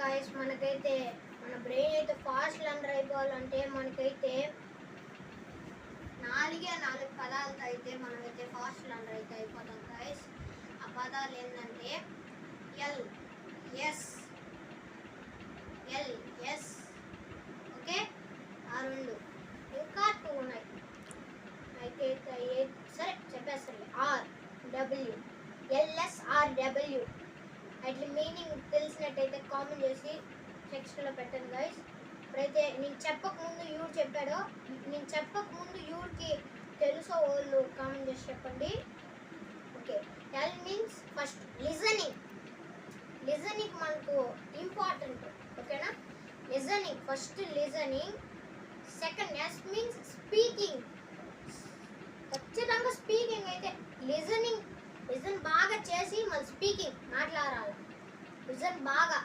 Guys, మనకైతే మన brain అయితే ఫాస్ట్ లర్నర్ అయిపోవాలంటే మనకైతే 4 పదాలతో అయితే మనమైతే ఫాస్ట్ లర్నర్ అయితే అయిపోతాం గాయస్. ఆ పదాలు ఏంటంటే ఎల్ ఎస్ ఓకే, ఆ 2 ఇంకా 2 ఉన్నాయి. అయితే సరే చెప్పేస్తాను. RW LSRW అట్లా మీనింగ్ తెలిసినట్టయితే కామెంట్ చేసి సెక్షన్లో పెట్టండి గైస్. ఇప్పుడైతే నేను చెప్పకముందు ఎవరు చెప్పాడో, నేను చెప్పకముందు ఎవరికి తెలుసో వాళ్ళు కామెంట్ చేసి చెప్పండి. Okay, L means first listening మనకు ఇంపార్టెంట్. ఓకేనా, listening first listening. Second yes means speaking. ఖచ్చితంగా స్పీకింగ్ అయితే లిజన్ బాగా చేసి మన స్పీకింగ్ మాట్లాడాలి. లిజన్ బాగా